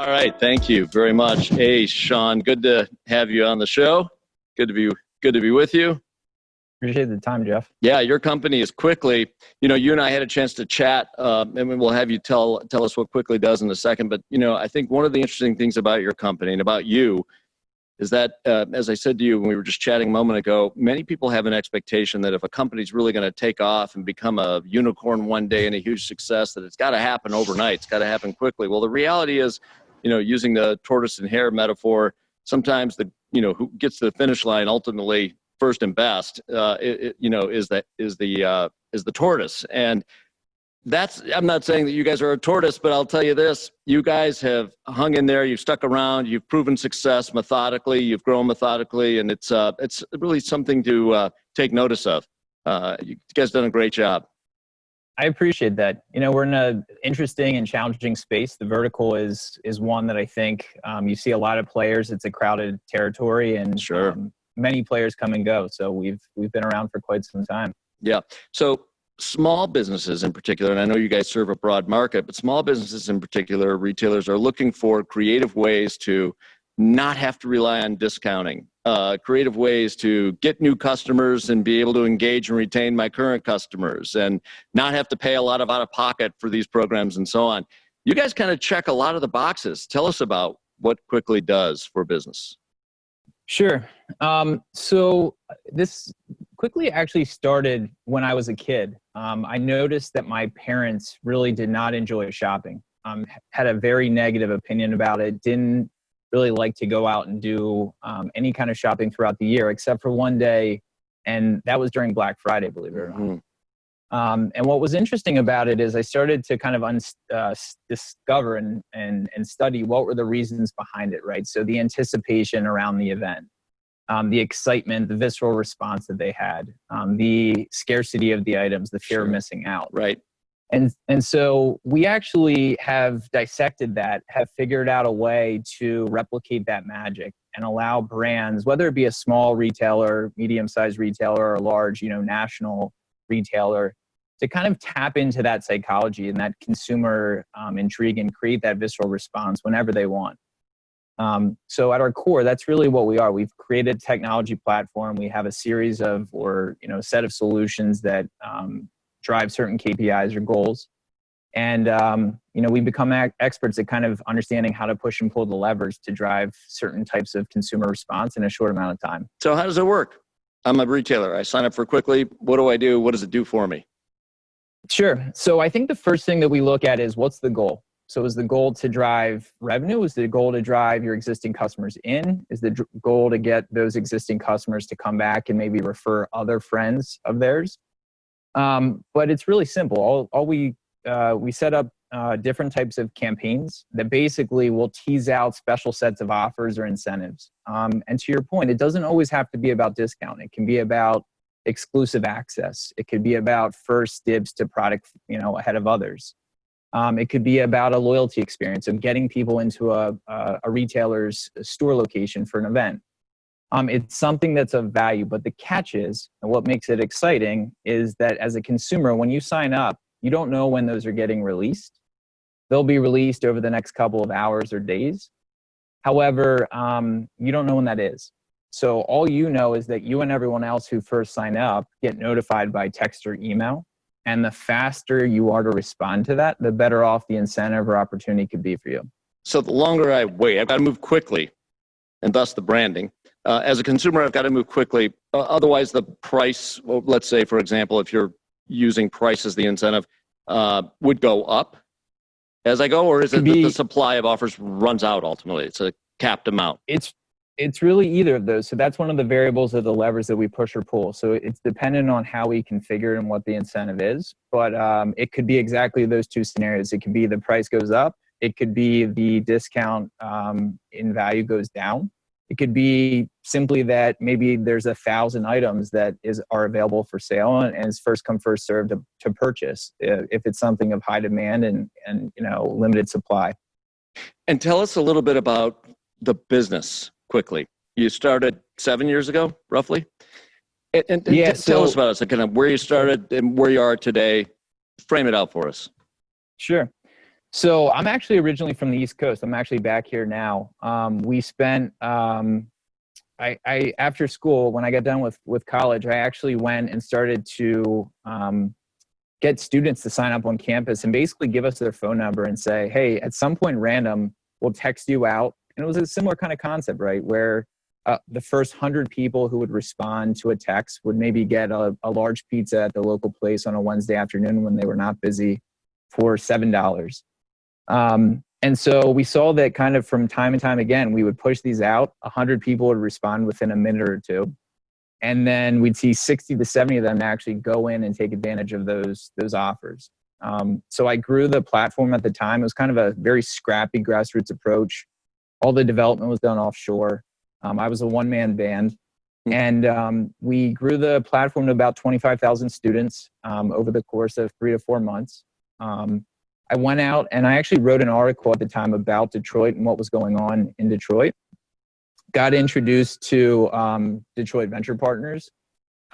All right. Thank you very much. Hey, Shawn, good to have you on the show. Good to be with you. Appreciate the time, Jeff. Yeah, your company is Quikly. You know, you and I had a chance to chat, and we'll have you tell us what Quikly does in a second. But, you know, I think one of the interesting things about your company and about you is that, as I said to you when we were just chatting a moment ago, many people have an expectation that if a company's really going to take off and become a unicorn one day and a huge success, that it's got to happen overnight. It's got to happen quickly. Well, the reality is, you know, using the tortoise and hare metaphor, sometimes who gets to the finish line ultimately first and best, is the tortoise. And I'm not saying that you guys are a tortoise, but I'll tell you this, you guys have hung in there, you've stuck around, you've proven success methodically, you've grown methodically, and it's really something to take notice of. You guys done a great job. I appreciate that. You know, we're in an interesting and challenging space. The vertical is one that I think you see a lot of players. It's a crowded territory, and sure. Many players come and go. So we've been around for quite some time. Yeah. So small businesses in particular, and I know you guys serve a broad market, but small businesses in particular, retailers are looking for creative ways to not have to rely on discounting, creative ways to get new customers and be able to engage and retain my current customers and not have to pay a lot of out of pocket for these programs and so on. You guys kind of check a lot of the boxes. Tell us about what Quikly does for business. Sure. So this Quikly actually started when I was a kid. I noticed that my parents really did not enjoy shopping, had a very negative opinion about it, didn't really like to go out and do any kind of shopping throughout the year, except for one day, and that was during Black Friday, believe it or not. Mm-hmm. And what was interesting about it is I started to kind of discover and study what were the reasons behind it, right? So the anticipation around the event, the excitement, the visceral response that they had, the scarcity of the items, the fear of missing out. Right. And so we actually have dissected that, have figured out a way to replicate that magic and allow brands, whether it be a small retailer, medium-sized retailer, or a large, national retailer, to kind of tap into that psychology and that consumer intrigue and create that visceral response whenever they want. So at our core, that's really what we are. We've created a technology platform. We have a series of, set of solutions that drive certain KPIs or goals. And, we become experts at kind of understanding how to push and pull the levers to drive certain types of consumer response in a short amount of time. So how does it work? I'm a retailer. I sign up for Quikly. What do I do? What does it do for me? Sure. So I think the first thing that we look at is what's the goal? So is the goal to drive revenue? Is the goal to drive your existing customers in? Is the goal to get those existing customers to come back and maybe refer other friends of theirs? But it's really simple. We set up different types of campaigns that basically will tease out special sets of offers or incentives. And to your point, it doesn't always have to be about discount. It can be about exclusive access. It could be about first dibs to product, ahead of others. It could be about a loyalty experience of getting people into a retailer's store location for an event. It's something that's of value, but the catch is, and what makes it exciting is that as a consumer, when you sign up, you don't know when those are getting released. They'll be released over the next couple of hours or days. However, you don't know when that is. So all you know is that you and everyone else who first sign up get notified by text or email. And the faster you are to respond to that, the better off the incentive or opportunity could be for you. So the longer I wait, I've got to move quickly, and thus the branding. As a consumer, I've got to move quickly. Otherwise, the price, well, let's say, for example, if you're using price as the incentive, would go up as I go, or is it that the supply of offers runs out ultimately? It's a capped amount. It's really either of those. So that's one of the variables of the levers that we push or pull. So it's dependent on how we configure it and what the incentive is. But it could be exactly those two scenarios. It could be the price goes up. It could be the discount in value goes down. It could be simply that maybe there's 1,000 items that are available for sale and it's first come, first served to purchase if it's something of high demand and limited supply. And tell us a little bit about the business Quikly. You started 7 years ago, roughly? And tell us about it, so kind of where you started and where you are today. Frame it out for us. Sure. So I'm actually originally from the East Coast. I'm actually back here now. We spent, I after school, when I got done with college, I actually went and started to get students to sign up on campus and basically give us their phone number and say, hey, at some point random, we'll text you out. And it was a similar kind of concept, right? Where the first 100 people who would respond to a text would maybe get a large pizza at the local place on a Wednesday afternoon when they were not busy for $7. And so we saw that kind of from time and time again, we would push these out. 100 people would respond within a minute or two. And then we'd see 60 to 70 of them actually go in and take advantage of those offers. So I grew the platform at the time. It was kind of a very scrappy grassroots approach. All the development was done offshore. I was a one-man band. And we grew the platform to about 25,000 students over the course of 3 to 4 months. I went out and I actually wrote an article at the time about Detroit and what was going on in Detroit. Got introduced to Detroit Venture Partners,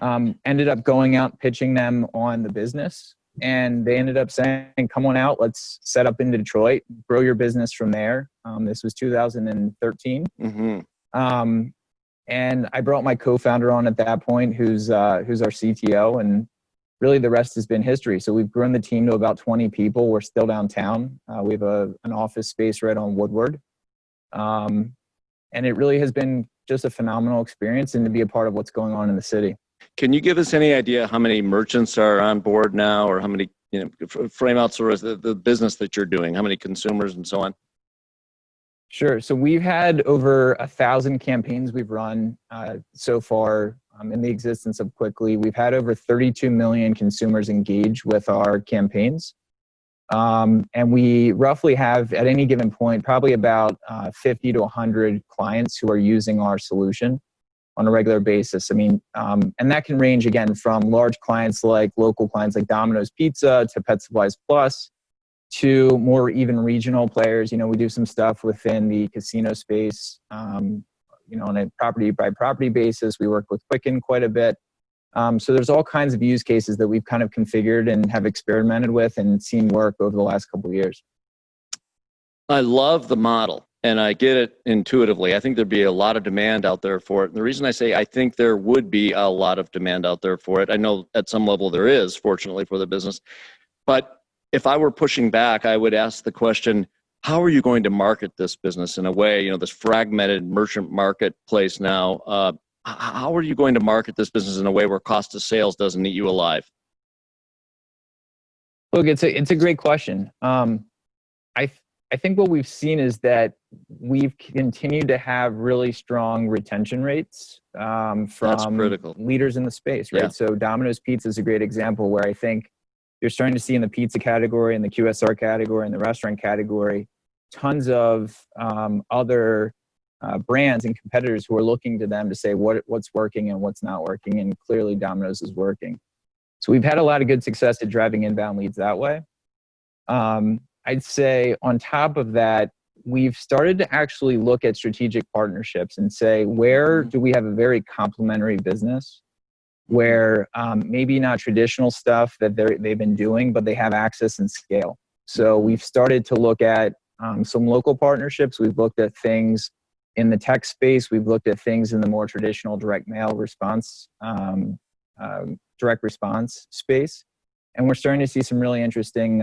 ended up going out pitching them on the business. And they ended up saying, come on out, let's set up in Detroit, grow your business from there. This was 2013. Mm-hmm. And I brought my co-founder on at that point, who's our CTO, and really the rest has been history. So we've grown the team to about 20 people. We're still downtown. We have an office space right on Woodward. And it really has been just a phenomenal experience and to be a part of what's going on in the city. Can you give us any idea how many merchants are on board now, or how many, frame out sort of the business that you're doing, how many consumers and so on? Sure. So we've had over 1,000 campaigns we've run so far in the existence of Quikly. We've had over 32 million consumers engage with our campaigns. And we roughly have, at any given point, probably about 50 to 100 clients who are using our solution on a regular basis. I mean, and that can range, again, from large clients like local clients like Domino's Pizza to Pet Supplies Plus to more even regional players. We do some stuff within the casino space, on a property by property basis. We work with Quicken quite a bit. So there's all kinds of use cases that we've kind of configured and have experimented with and seen work over the last couple of years. I love the model and I get it intuitively. I think there'd be a lot of demand out there for it. And the reason I say I think there would be a lot of demand out there for it, I know at some level there is, fortunately for the business. But if I were pushing back, I would ask the question, how are you going to market this business in a way, this fragmented merchant marketplace now, how are you going to market this business in a way where cost of sales doesn't eat you alive? Look, it's a great question. I think what we've seen is that we've continued to have really strong retention rates from leaders in the space, right? Yeah. So Domino's Pizza is a great example where I think you're starting to see in the pizza category, in the QSR category, in the restaurant category, tons of other brands and competitors who are looking to them to say what's working and what's not working, and clearly Domino's is working. So we've had a lot of good success at driving inbound leads that way. I'd say on top of that, we've started to actually look at strategic partnerships and say, where do we have a very complementary business where maybe not traditional stuff that they've been doing, but they have access and scale. So we've started to look at some local partnerships. We've looked at things in the tech space. We've looked at things in the more traditional direct mail response, direct response space. And we're starting to see some really interesting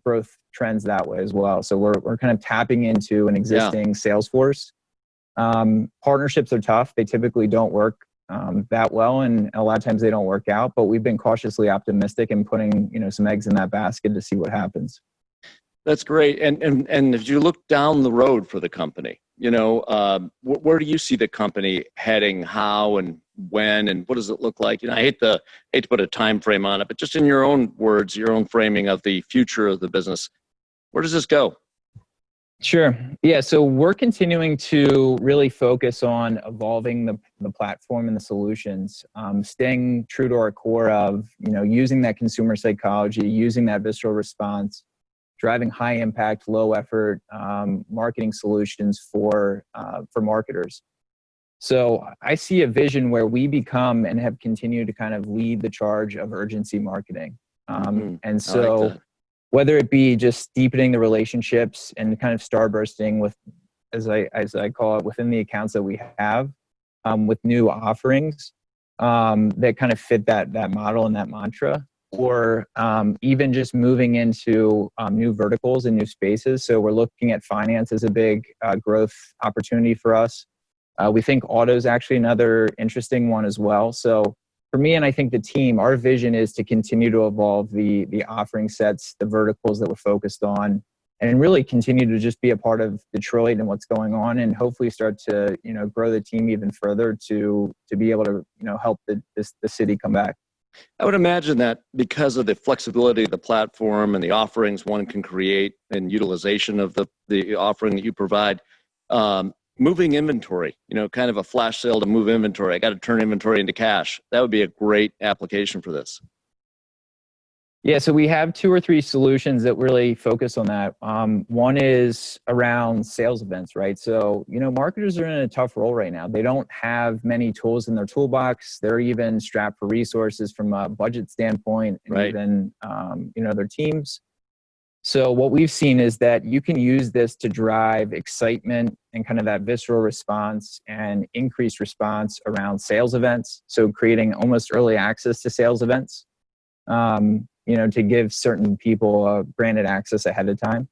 growth trends that way as well. So we're kind of tapping into an existing sales force. Partnerships are tough. They typically don't work that well, and a lot of times they don't work out, but we've been cautiously optimistic and putting some eggs in that basket to see what happens. That's great. And if you look down the road for the company, where do you see the company heading? How and when, and what does it look like? I hate to put a time frame on it, but just in your own words, your own framing of the future of the business, where does this go? Sure. Yeah. So we're continuing to really focus on evolving the platform and the solutions, staying true to our core of, using that consumer psychology, using that visceral response, driving high impact, low effort marketing solutions for marketers. So I see a vision where we become and have continued to kind of lead the charge of urgency marketing. And so whether it be just deepening the relationships and kind of starbursting with, as I call it, within the accounts that we have, with new offerings that kind of fit that model and that mantra, or even just moving into new verticals and new spaces. So we're looking at finance as a big growth opportunity for us. We think auto is actually another interesting one as well. So for me, and I think the team, our vision is to continue to evolve the offering sets, the verticals that we're focused on, and really continue to just be a part of Detroit and what's going on, and hopefully start to, grow the team even further to be able to, help the city come back. I would imagine that because of the flexibility of the platform and the offerings one can create and utilization of the offering that you provide, moving inventory, kind of a flash sale to move inventory. I got to turn inventory into cash. That would be a great application for this. Yeah, so we have 2 or 3 solutions that really focus on that. One is around sales events, right? So, marketers are in a tough role right now. They don't have many tools in their toolbox. They're even strapped for resources from a budget standpoint, and right. even, their teams. So what we've seen is that you can use this to drive excitement and kind of that visceral response and increased response around sales events. So creating almost early access to sales events, to give certain people granted access ahead of time.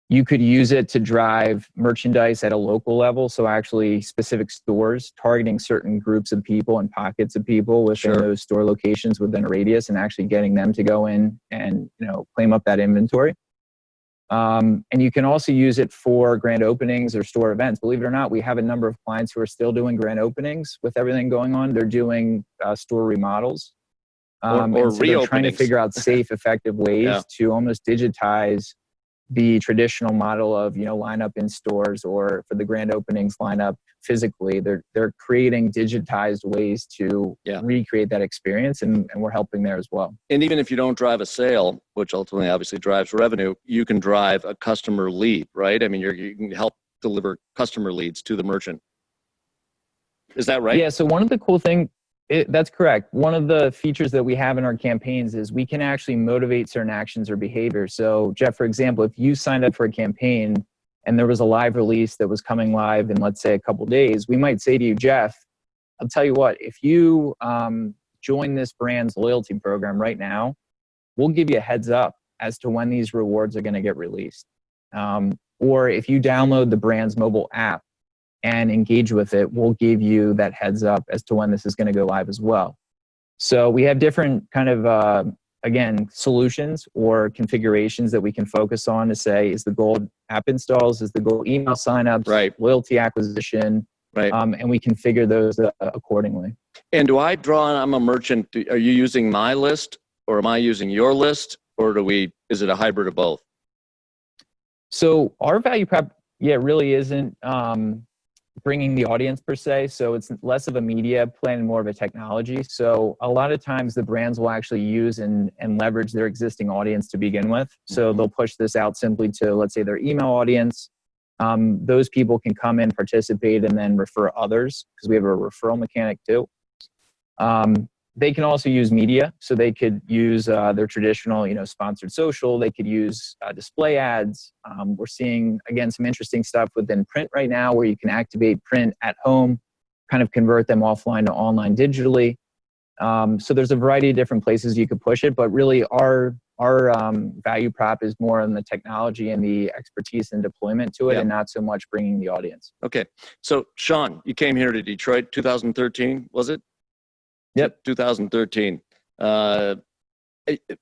You could use it to drive merchandise at a local level. So actually specific stores targeting certain groups of people and pockets of people within those store locations within a radius, and actually getting them to go in and, claim up that inventory. And you can also use it for grand openings or store events. Believe it or not, we have a number of clients who are still doing grand openings with everything going on. They're doing store remodels. Or so they're trying to figure out safe, effective ways to almost digitize the traditional model of, line up in stores, or for the grand openings, line up physically. They're creating digitized ways to recreate that experience, and we're helping there as well. And even if you don't drive a sale, which ultimately obviously drives revenue, you can drive a customer lead, right? I mean, you can help deliver customer leads to the merchant. Is that right? Yeah, so one of the cool things, that's correct. One of the features that we have in our campaigns is we can actually motivate certain actions or behavior. So Jeff, for example, if you signed up for a campaign and there was a live release that was coming live in, let's say, a couple days, we might say to you, Jeff, I'll tell you what, if you join this brand's loyalty program right now, we'll give you a heads up as to when these rewards are going to get released. Or if you download the brand's mobile app and engage with it, we'll give you that heads up as to when this is going to go live as well. So we have different kind of, solutions or configurations that we can focus on to say, is the goal app installs, is the goal email signups, loyalty acquisition, and we configure those accordingly. And do I draw, I'm a merchant, are you using my list, or am I using your list, or is it a hybrid of both? So our value prop, really isn't bringing the audience per se. So it's less of a media plan and more of a technology. So a lot of times the brands will actually use and leverage their existing audience to begin with. So they'll push this out simply to, let's say, their email audience. Those people can come in, participate, and then refer others, because we have a referral mechanic too. They can also use media. So they could use their traditional, sponsored social. They could use display ads. We're seeing, again, some interesting stuff within print right now, where you can activate print at home, kind of convert them offline to online digitally. So there's a variety of different places you could push it, but really our value prop is more on the technology and the expertise and deployment to it, and not so much bringing the audience. Okay. So Shawn, you came here to Detroit 2013, was it? Yep. 2013.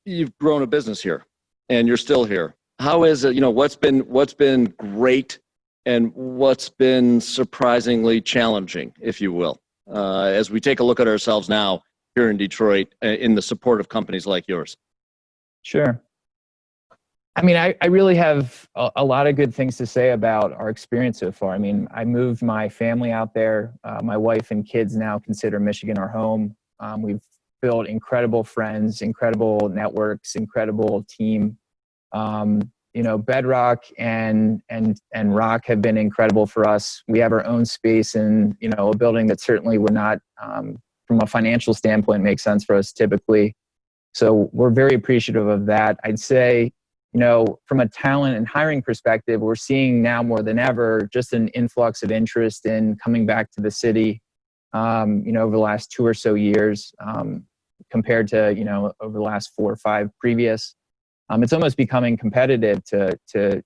You've grown a business here, and you're still here. How is it? What's been great, and what's been surprisingly challenging, if you will, as we take a look at ourselves now here in Detroit, in the support of companies like yours? Sure. I mean, I really have a lot of good things to say about our experience so far. I mean, I moved my family out there. My wife and kids now consider Michigan our home. We've built incredible friends, incredible networks, incredible team. Bedrock and Rock have been incredible for us. We have our own space in, a building that certainly would not, from a financial standpoint, make sense for us typically. So we're very appreciative of that. I'd say, from a talent and hiring perspective, we're seeing now more than ever just an influx of interest in coming back to the city, over the last 2 or so years, compared to, over the last 4 or 5 previous. It's almost becoming competitive to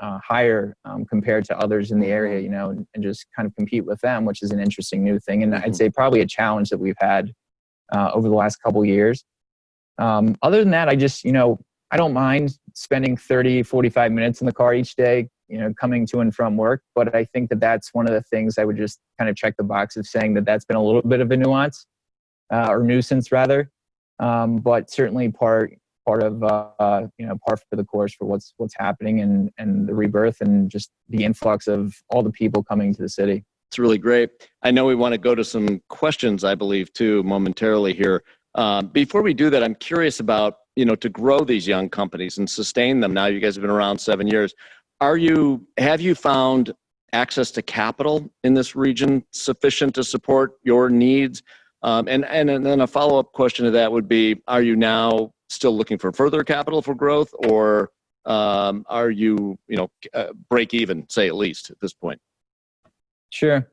hire compared to others in the area, and just kind of compete with them, which is an interesting new thing. And I'd say probably a challenge that we've had over the last couple of years. Other than that, I don't mind spending 30, 45 minutes in the car each day, coming to and from work. But I think that that's one of the things I would just kind of check the box of saying that that's been a little bit of a nuance, or nuisance rather. But certainly part of par for the course for what's happening and the rebirth and just the influx of all the people coming to the city. It's really great. I know we want to go to some questions, I believe, too, momentarily here. Before we do that, I'm curious about, to grow these young companies and sustain them. Now you guys have been around 7 years. Have you found access to capital in this region sufficient to support your needs? And then a follow-up question to that would be, are you now still looking for further capital for growth, or are you, break even, say, at least at this point? Sure.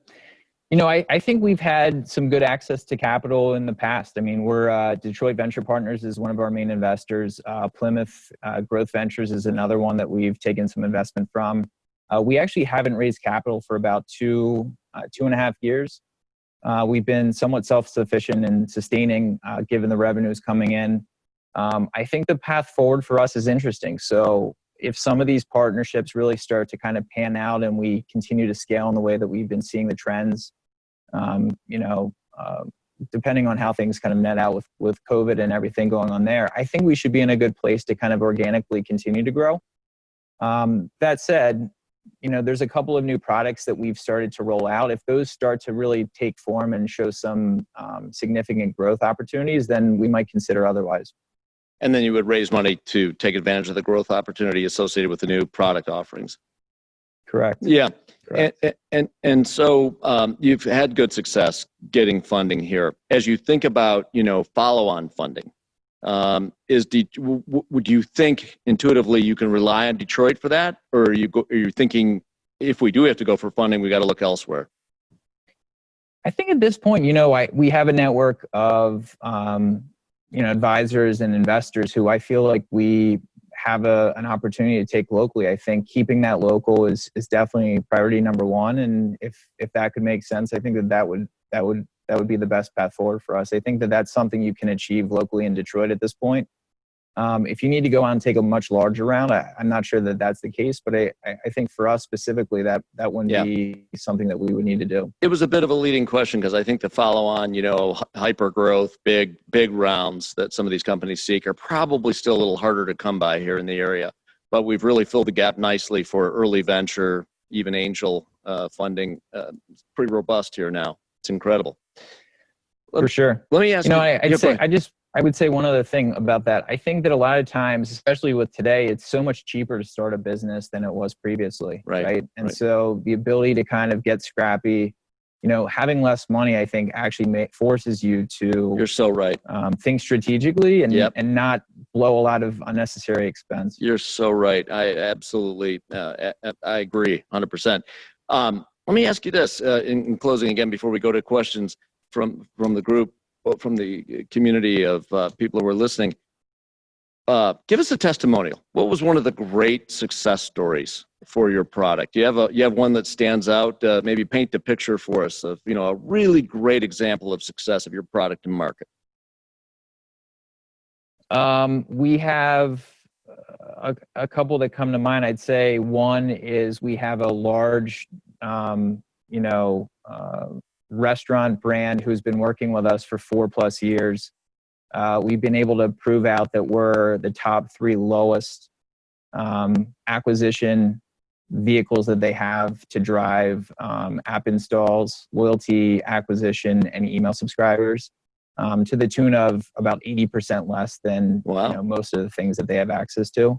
I think we've had some good access to capital in the past. I mean, we're Detroit Venture Partners is one of our main investors. Plymouth Growth Ventures is another one that we've taken some investment from. We actually haven't raised capital for about 2.5 years. We've been somewhat self-sufficient in sustaining, given the revenues coming in. I think the path forward for us is interesting. So if some of these partnerships really start to kind of pan out and we continue to scale in the way that we've been seeing the trends, depending on how things kind of net out with COVID and everything going on there, I think we should be in a good place to kind of organically continue to grow. That said, there's a couple of new products that we've started to roll out. If those start to really take form and show some significant growth opportunities, then we might consider otherwise. And then you would raise money to take advantage of the growth opportunity associated with the new product offerings. Correct. Yeah. Correct. And so you've had good success getting funding here. As you think about, follow-on funding, would you think intuitively you can rely on Detroit for that? Or are you thinking if we do have to go for funding, we got to look elsewhere? I think at this point, we have a network of, advisors and investors who I feel like we have an opportunity to take locally. I think keeping that local is definitely priority number one. And if that could make sense, I think that would be the best path forward for us. I think that that's something you can achieve locally in Detroit at this point. If you need to go out and take a much larger round, I'm not sure that that's the case, but I think for us specifically, that wouldn't be something that we would need to do. It was a bit of a leading question because I think the follow-on, hyper growth, big rounds that some of these companies seek are probably still a little harder to come by here in the area. But we've really filled the gap nicely for early venture, even angel funding. It's pretty robust here now. It's incredible. For sure. Let me ask you. I would say one other thing about that. I think that a lot of times, especially with today, it's so much cheaper to start a business than it was previously. Right. And so the ability to kind of get scrappy, having less money, I think actually forces you to. You're so right. Think strategically and not blow a lot of unnecessary expense. You're so right. I absolutely, I agree 100%. Let me ask you this in closing again, before we go to questions from the group. From the community of people who are listening, give us a testimonial. What was one of the great success stories for your product? You have one that stands out. Maybe paint the picture for us of a really great example of success of your product and market. We have a couple that come to mind. I'd say one is we have a large, restaurant brand who's been working with us for 4+ years. We've been able to prove out that we're the top 3 lowest acquisition vehicles that they have to drive app installs, loyalty acquisition, and email subscribers, to the tune of about 80% less than most of the things that they have access to.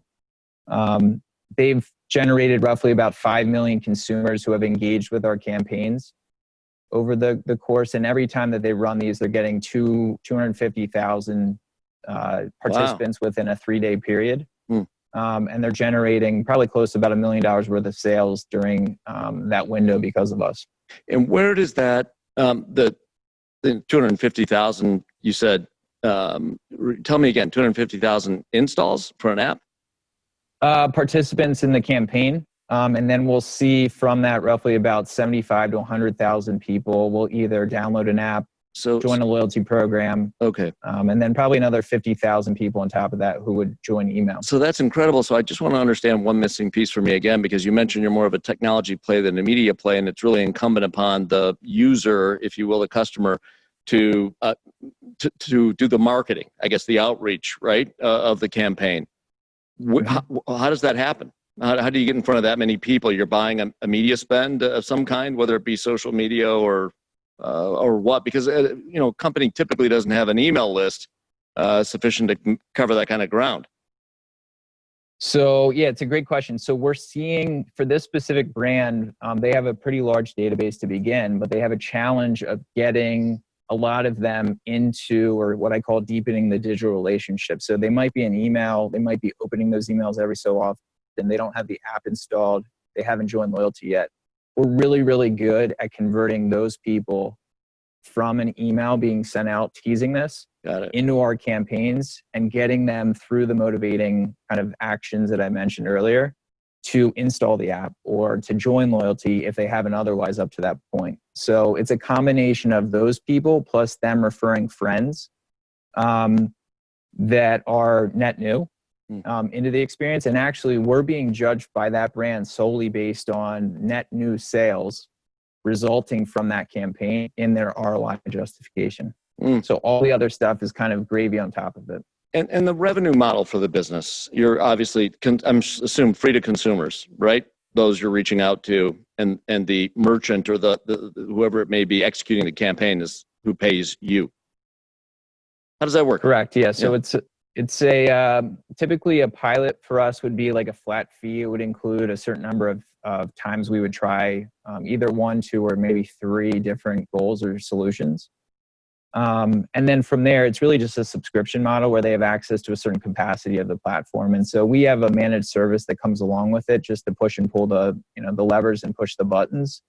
They've generated roughly about 5 million consumers who have engaged with our campaigns over the course, and every time that they run these, they're getting 250,000 participants within a 3-day period. and they're generating probably close to about $1 million worth of sales during that window because of us. And where does that, the 250,000, you said, tell me again, 250,000 installs for an app? Participants in the campaign. And then we'll see from that roughly about 75 to 100,000 people will either download an app, join a loyalty program. Okay. And then probably another 50,000 people on top of that who would join email. So that's incredible. So I just want to understand one missing piece for me again, because you mentioned you're more of a technology play than a media play, and it's really incumbent upon the user, if you will, the customer, to do the marketing, I guess the outreach, right, of the campaign. How does that happen? How do you get in front of that many people? You're buying a media spend of some kind, whether it be social media or what? Because company typically doesn't have an email list sufficient to cover that kind of ground. So yeah, it's a great question. So we're seeing for this specific brand, they have a pretty large database to begin, but they have a challenge of getting a lot of them into, or what I call deepening the digital relationship. So they might be an email, they might be opening those emails every so often. They don't have the app installed. They haven't joined loyalty yet. We're really, really good at converting those people from an email being sent out teasing this into our campaigns and getting them through the motivating kind of actions that I mentioned earlier to install the app or to join loyalty if they haven't otherwise up to that point. So it's a combination of those people plus them referring friends that are net new into the experience. And actually, we're being judged by that brand solely based on net new sales resulting from that campaign in their ROI justification. So all the other stuff is kind of gravy on top of it. And the revenue model for the business, you're obviously, I'm assume, free to consumers, right? Those you're reaching out to, and the merchant or the whoever it may be executing the campaign is who pays you. How does that work? Correct. Yeah. So it's a typically a pilot for us would be like a flat fee. It would include a certain number of times we would try either 1, 2, or maybe 3 different goals or solutions. And then from there, it's really just a subscription model where they have access to a certain capacity of the platform. And so we have a managed service that comes along with it just to push and pull the levers and push the buttons.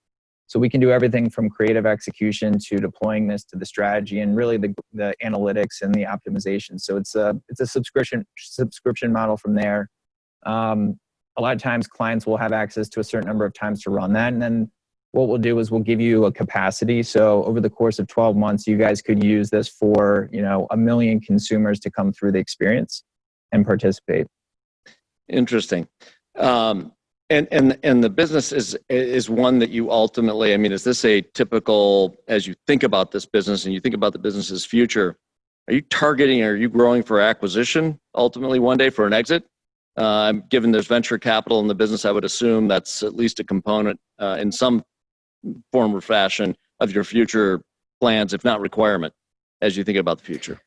So we can do everything from creative execution to deploying this to the strategy and really the analytics and the optimization. So it's a subscription model from there. A lot of times clients will have access to a certain number of times to run that. And then what we'll do is we'll give you a capacity. So over the course of 12 months, you guys could use this for, 1 million consumers to come through the experience and participate. Interesting. And the business is one that you ultimately, is this a typical, as you think about this business and you think about the business's future, are you growing for acquisition ultimately one day for an exit? Given there's venture capital in the business, I would assume that's at least a component in some form or fashion of your future plans, if not requirement, as you think about the future.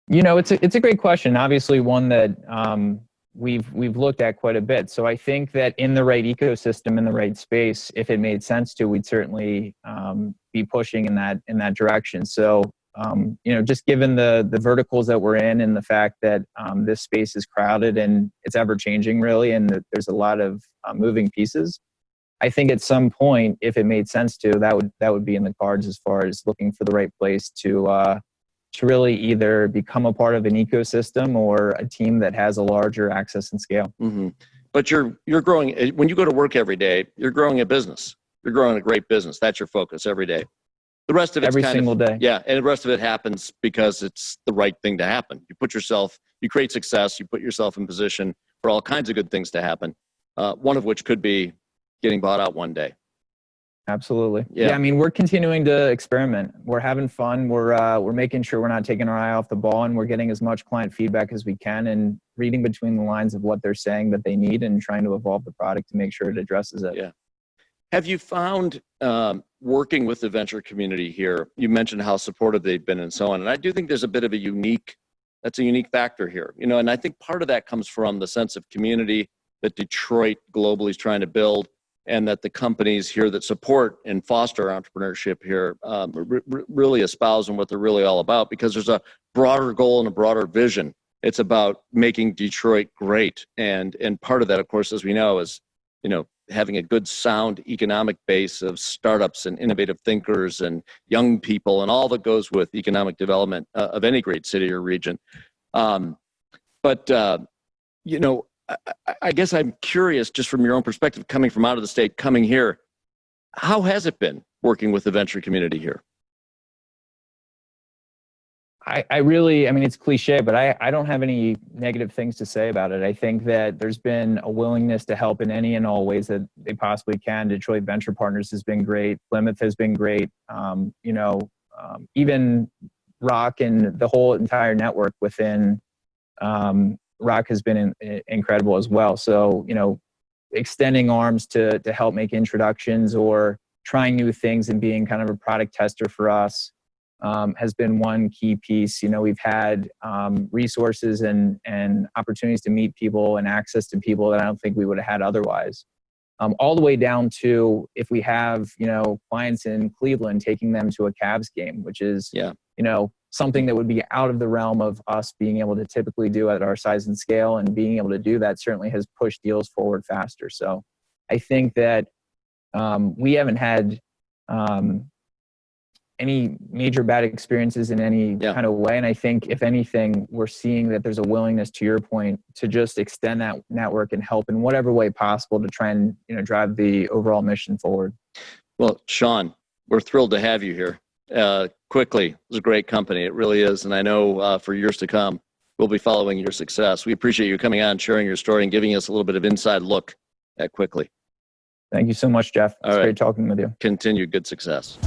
It's a great question. Obviously, one that we've looked at quite a bit. So I think that in the right ecosystem, in the right space, if it made sense to, we'd certainly be pushing in that direction. So just given the verticals that we're in and the fact that this space is crowded and it's ever changing really, and that there's a lot of moving pieces, I think at some point, if it made sense to, that would be in the cards as far as looking for the right place to really either become a part of an ecosystem or a team that has a larger access and scale. Mm-hmm. But you're growing, when you go to work every day, you're growing a business. You're growing a great business. That's your focus every day. The rest of it's every single day. Yeah, and the rest of it happens because it's the right thing to happen. You create success, you put yourself in position for all kinds of good things to happen. One of which could be getting bought out one day. Absolutely. Yeah. We're continuing to experiment. We're having fun. We're making sure we're not taking our eye off the ball, and we're getting as much client feedback as we can and reading between the lines of what they're saying that they need and trying to evolve the product to make sure it addresses it. Yeah. Have you found working with the venture community here, you mentioned how supportive they've been and so on, and I do think there's a bit of a unique factor here, and I think part of that comes from the sense of community that Detroit globally is trying to build, and that the companies here that support and foster entrepreneurship here really espouse and what they're really all about, because there's a broader goal and a broader vision It's about making Detroit great. And part of that, of course, as we know, is, having a good sound economic base of startups and innovative thinkers and young people and all that goes with economic development of any great city or region. But I guess I'm curious, just from your own perspective, coming from out of the state, coming here, how has it been working with the venture community here? I really, I mean, it's cliche, but I don't have any negative things to say about it. I think that there's been a willingness to help in any and all ways that they possibly can. Detroit Venture Partners has been great. Plymouth has been great. Even Rock and the whole entire network within Rock has been incredible as well. So, extending arms to help make introductions or trying new things and being kind of a product tester for us has been one key piece. We've had resources and opportunities to meet people and access to people that I don't think we would have had otherwise. All the way down to if we have, clients in Cleveland, taking them to a Cavs game, which is, something that would be out of the realm of us being able to typically do at our size and scale, and being able to do that certainly has pushed deals forward faster. So I think that we haven't had any major bad experiences in any kind of way. And I think if anything, we're seeing that there's a willingness, to your point, to just extend that network and help in whatever way possible to try and, drive the overall mission forward. Well, Shawn, we're thrilled to have you here. Quikly is a great company. It really is. And I know for years to come, we'll be following your success. We appreciate you coming on, sharing your story, and giving us a little bit of inside look at Quikly. Thank you so much, Jeff. It's great talking with you. Continued good success.